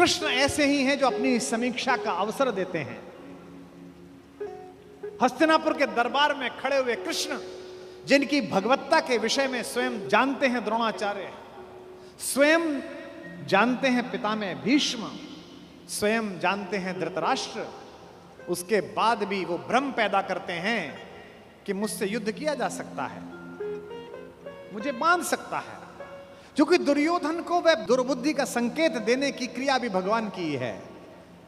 कृष्ण ऐसे ही हैं जो अपनी समीक्षा का अवसर देते हैं। हस्तिनापुर के दरबार में खड़े हुए कृष्ण, जिनकी भगवत्ता के विषय में स्वयं जानते हैं द्रोणाचार्य, स्वयं जानते हैं पितामह भीष्म, स्वयं जानते हैं धृतराष्ट्र, उसके बाद भी वो भ्रम पैदा करते हैं कि मुझसे युद्ध किया जा सकता है, मुझे बांध सकता है। क्योंकि दुर्योधन को वह दुर्बुद्धि का संकेत देने की क्रिया भी भगवान की है।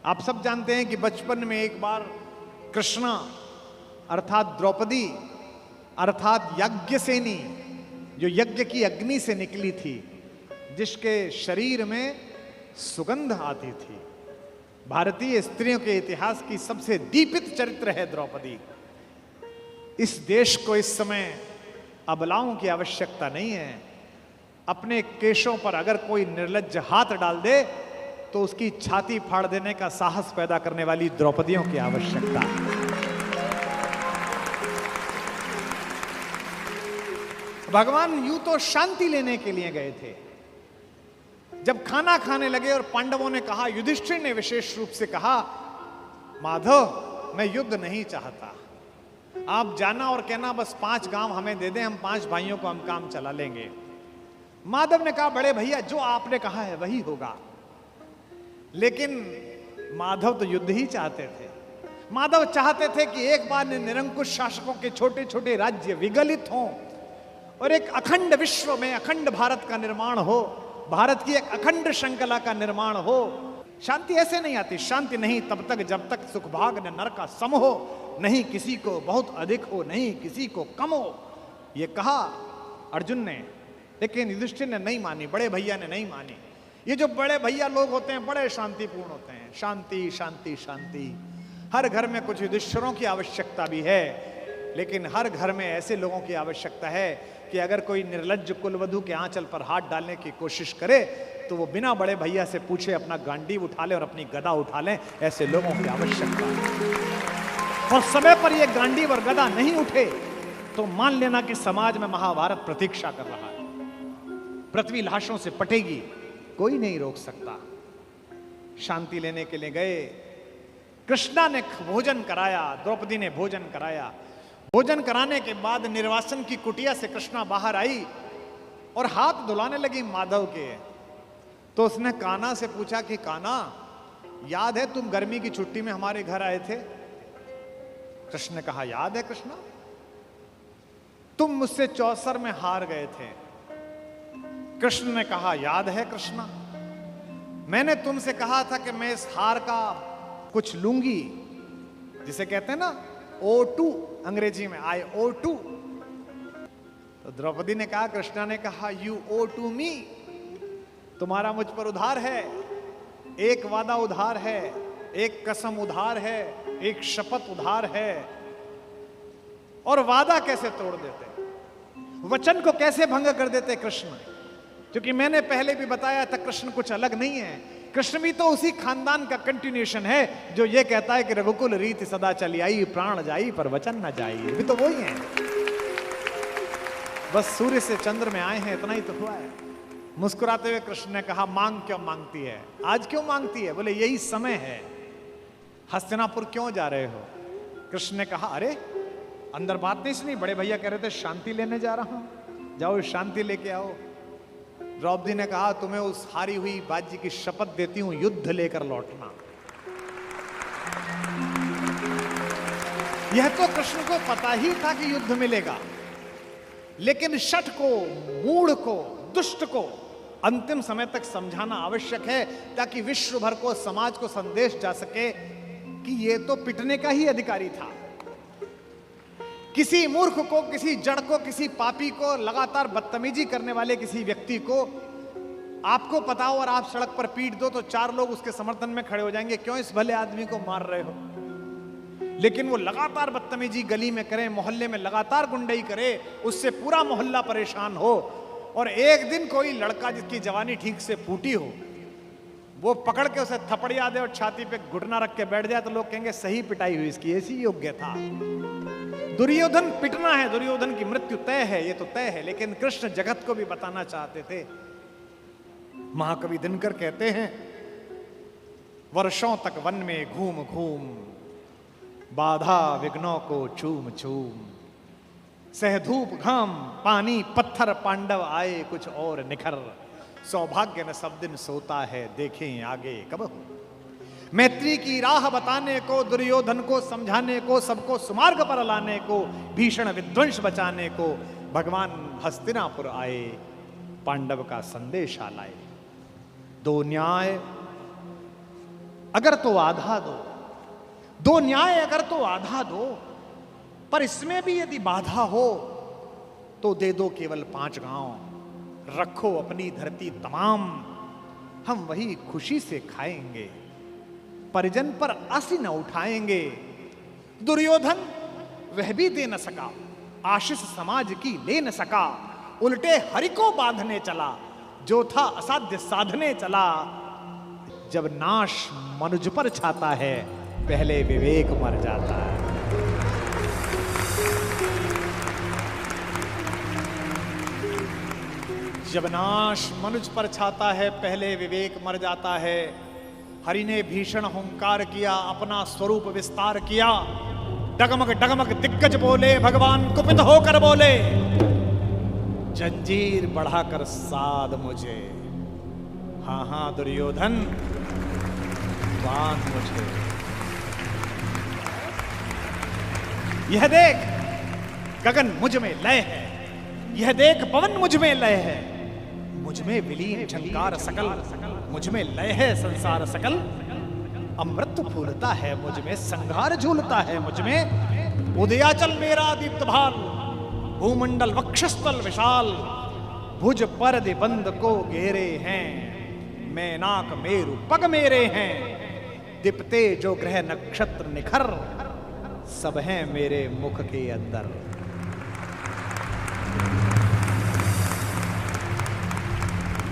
आप सब जानते हैं कि बचपन में एक बार कृष्णा अर्थात द्रौपदी अर्थात यज्ञसेनी, जो यज्ञ की अग्नि से निकली थी, जिसके शरीर में सुगंध आती थी, भारतीय स्त्रियों के इतिहास की सबसे दीपित चरित्र है द्रौपदी। इस देश को इस समय अबलाओं की आवश्यकता नहीं है। अपने केशों पर अगर कोई निर्लज्ज हाथ डाल दे तो उसकी छाती फाड़ देने का साहस पैदा करने वाली द्रौपदियों की आवश्यकता है। भगवान यूं तो शांति लेने के लिए गए थे। जब खाना खाने लगे और पांडवों ने कहा, युधिष्ठिर ने विशेष रूप से कहा, माधव मैं युद्ध नहीं चाहता, आप जाना और कहना बस 5 गांव हमें दे दें, हम 5 भाइयों को हम काम चला लेंगे। माधव ने कहा, बड़े भैया जो आपने कहा है वही होगा। लेकिन माधव तो युद्ध ही चाहते थे। माधव चाहते थे कि एक बार निरंकुश शासकों के छोटे छोटे राज्य विगलित हों और एक अखंड विश्व में अखंड भारत का निर्माण हो, भारत की एक अखंड श्रृंखला का निर्माण हो। शांति ऐसे नहीं आती। शांति नहीं तब तक जब तक सुखभाग न नर का सम हो, नहीं किसी को बहुत अधिक हो, नहीं किसी को कम हो। यह कहा अर्जुन ने, लेकिन युधिष्ठिर ने नहीं मानी, बड़े भैया ने नहीं मानी। ये जो बड़े भैया लोग होते हैं बड़े शांतिपूर्ण होते हैं। शांति शांति शांति। हर घर में कुछ युधिष्ठिरों की आवश्यकता भी है, लेकिन हर घर में ऐसे लोगों की आवश्यकता है कि अगर कोई निर्लज्ज कुलवधू के आंचल पर हाथ डालने की कोशिश करे तो वो बिना बड़े भैया से पूछे अपना गांडीव उठा ले और अपनी गदा उठा ले। ऐसे लोगों की आवश्यकता है। और समय पर ये गांडीव और गदा नहीं उठे तो मान लेना कि समाज में महाभारत प्रतीक्षा कर रहा है। पृथ्वी लाशों से पटेगी, कोई नहीं रोक सकता। शांति लेने के लिए गए। कृष्णा ने भोजन कराया, द्रौपदी ने भोजन कराया। भोजन कराने के बाद निर्वासन की कुटिया से कृष्णा बाहर आई और हाथ धुलाने लगी माधव के। तो उसने कान्हा से पूछा कि कान्हा, याद है तुम गर्मी की छुट्टी में हमारे घर आए थे? कृष्ण ने कहा, याद है कृष्णा, तुम मुझसे चौसर में हार गए थे। कृष्ण ने कहा, याद है कृष्णा, मैंने तुमसे कहा था कि मैं इस हार का कुछ लूंगी, जिसे कहते हैं ना O2 अंग्रेजी में, I O2। तो द्रौपदी ने कहा, कृष्णा ने कहा, You owe to me, तुम्हारा मुझ पर उधार है। एक वादा उधार है, एक कसम उधार है, एक शपथ उधार है। और वादा कैसे तोड़ देते, वचन को कैसे भंग कर देते कृष्ण? क्योंकि मैंने पहले भी बताया था कृष्ण कुछ अलग नहीं है। कृष्ण भी तो उसी खानदान का कंटिन्यूएशन है जो ये कहता है कि रघुकुल रीति सदा चली आई, प्राण जाई पर वचन न जाई। भी तो वही है, बस सूर्य से चंद्र में आए हैं, इतना ही तो हुआ है। मुस्कुराते हुए कृष्ण ने कहा, मांग क्यों मांगती है, आज क्यों मांगती है? बोले यही समय है। हस्तिनापुर क्यों जा रहे हो? कृष्ण ने कहा, अरे अंदर बात नहीं सुनी, बड़े भैया कह रहे थे शांति लेने जा रहा हूं, जाओ शांति लेके आओ। द्रौपदी ने कहा, तुम्हें उस हारी हुई बाजी की शपथ देती हूं, युद्ध लेकर लौटना। यह तो कृष्ण को पता ही था कि युद्ध मिलेगा, लेकिन शठ को, मूढ़ को, दुष्ट को अंतिम समय तक समझाना आवश्यक है, ताकि विश्व भर को, समाज को संदेश जा सके कि यह तो पिटने का ही अधिकारी था। किसी मूर्ख को, किसी जड़ को, किसी पापी को, लगातार बदतमीजी करने वाले किसी व्यक्ति को आपको पता हो और आप सड़क पर पीट दो तो 4 लोग उसके समर्थन में खड़े हो जाएंगे, क्यों इस भले आदमी को मार रहे हो? लेकिन वो लगातार बदतमीजी गली में करे, मोहल्ले में लगातार गुंडई करे, उससे पूरा मोहल्ला परेशान हो, और एक दिन कोई लड़का जिसकी जवानी ठीक से फूटी हो, वो पकड़ के उसे थपड़िया दे और छाती पे घुटना रख के बैठ जाए, तो लोग कहेंगे सही पिटाई हुई इसकी, ऐसी योग्य था। दुर्योधन पिटना है, दुर्योधन की मृत्यु तय है, ये तो तय है। लेकिन कृष्ण जगत को भी बताना चाहते थे। महाकवि दिनकर कहते हैं वर्षों तक वन में घूम घूम, बाधा विघ्नों को चूम चूम, सह धूप घाम पानी पत्थर, पांडव आए कुछ और निखर, सौभाग्य न सब दिन सोता है, देखें आगे कब हो। मैत्री की राह बताने को, दुर्योधन को समझाने को, सबको सुमार्ग पर लाने को, भीषण विध्वंस बचाने को भगवान हस्तिनापुर आए, पांडव का संदेशा लाए। दो न्याय अगर तो आधा दो, दो न्याय अगर तो आधा दो, पर इसमें भी यदि बाधा हो तो दे दो केवल 5 गांव, रखो अपनी धरती तमाम, हम वही खुशी से खाएंगे, परिजन पर आसी न उठाएंगे। दुर्योधन वह भी दे न सका, आशीष समाज की ले न सका, उल्टे हरि को बांधने चला, जो था असाध्य साधने चला। जब नाश मनुज पर छाता है, पहले विवेक मर जाता है। जब नाश मनुज पर छाता है, पहले विवेक मर जाता है। हरि ने भीषण हुंकार किया, अपना स्वरूप विस्तार किया, डगमग डगमग दिग्गज बोले, भगवान कुपित होकर बोले, जंजीर बढ़ाकर साध मुझे, हाँ हाँ दुर्योधन बांध मुझे। यह देख गगन मुझ में लय है, यह देख पवन मुझ में लय है, मुझ में विलीन झंकार सकल, मुझ में लय है संसार सकल। अमृत फूलता है मुझ में, संघार झूलता है मुझ में, उदयाचल मेरा दीप्त भाल, भूमंडल वक्षस्थल विशाल, भुज पर बंद को घेरे हैं, मैनाक मेरु पग मेरे हैं, दीप्ते जो ग्रह नक्षत्र निखर, सब हैं मेरे मुख के अंदर।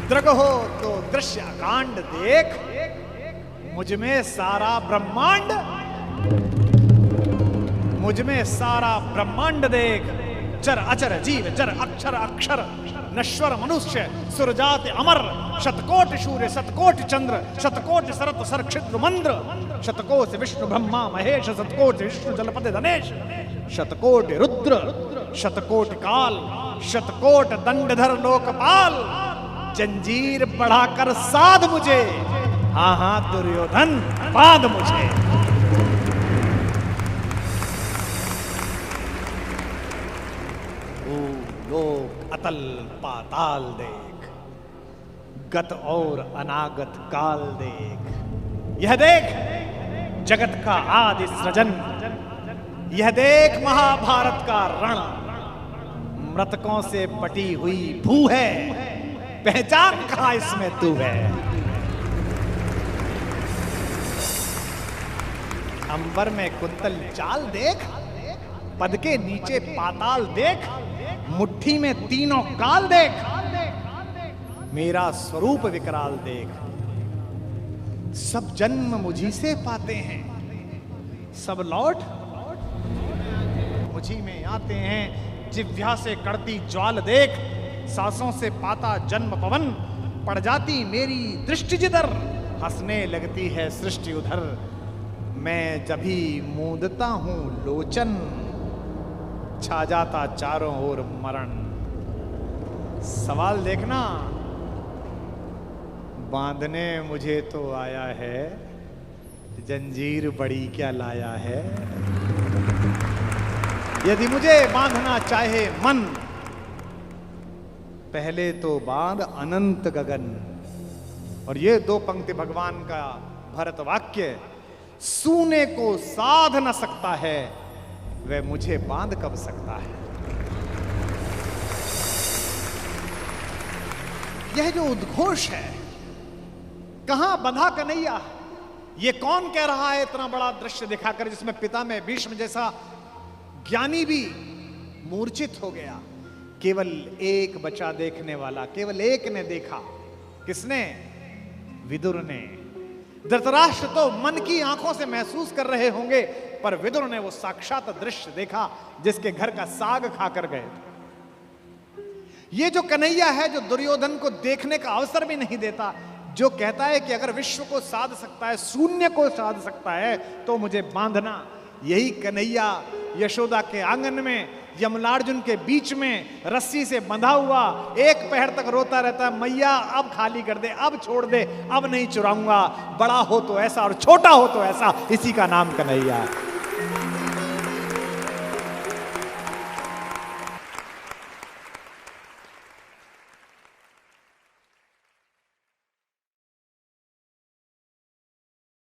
दृग हो तो दृश्य कांड देख, मुझ में सारा ब्रह्मांड, मुझ में सारा ब्रह्मांड देख। चर अचर जीव जर अक्षर अक्षर, नश्वर मनुष्य सुरजात अमर, शतकोट सूर्य शतकोट चंद्र, शतकोट सरत सरक्षिद्र मंद्र, शतकोट विष्णु ब्रह्मा महेश, शतकोट विष्णु जलपति धनेश, शतकोट रुद्र शतकोट काल, शतकोट दंडधर लोकपाल, जंजीर बढ़ाकर साध मुझे, हाँ हाँ दुर्योधन बांध मुझे। लोक अतल पाताल देख, गत और अनागत काल देख, यह देख जगत का आदि सृजन, यह देख महाभारत का रण, मृतकों से पटी हुई भू है, पहचान कहां इसमें तू है। अंबर में कुंतल चाल देख, पद के नीचे पाताल देख, मुट्ठी में तीनों काल देख, मेरा स्वरूप विकराल देख। सब जन्म मुझी से पाते हैं, सब लौट मुझी में आते हैं। जिह्वा से कड़ती ज्वाल देख, सांसों से पाता जन्म पवन, पड़ जाती मेरी दृष्टि जिधर, हंसने लगती है सृष्टि उधर। मैं जभी मूंदता हूं लोचन, छा जाता चारों ओर मरण। सवाल देखना, बांधने मुझे तो आया है, जंजीर बड़ी क्या लाया है। यदि मुझे बांधना चाहे मन, पहले तो बांध अनंत गगन। और ये 2 पंक्ति भगवान का भरत वाक्य, सूने को साध न सकता है, वह मुझे बांध कब सकता है। यह जो उद्घोष है, कहां बंधा कन्हैया, ये कौन कह रहा है इतना बड़ा दृश्य दिखाकर, जिसमें पिता में भीष्म जैसा ज्ञानी भी मूर्छित हो गया। केवल एक बचा देखने वाला, केवल एक ने देखा। किसने? विदुर ने। धृतराष्ट्र तो मन की आंखों से महसूस कर रहे होंगे, पर विदुर ने वो साक्षात दृश्य देखा जिसके घर का साग खाकर गए। ये जो कन्हैया है, जो दुर्योधन को देखने का अवसर भी नहीं देता, जो कहता है कि अगर विश्व को साध सकता है, शून्य को साध सकता है, तो मुझे बांधना। यही कन्हैया यशोदा के आंगन में, यमलार्जुन के बीच में रस्सी से बंधा हुआ एक पहर तक रोता रहता है, मैया अब खाली कर दे, अब छोड़ दे, अब नहीं चुराऊंगा। बड़ा हो तो ऐसा और छोटा हो तो ऐसा, इसी का नाम कन्हैया है।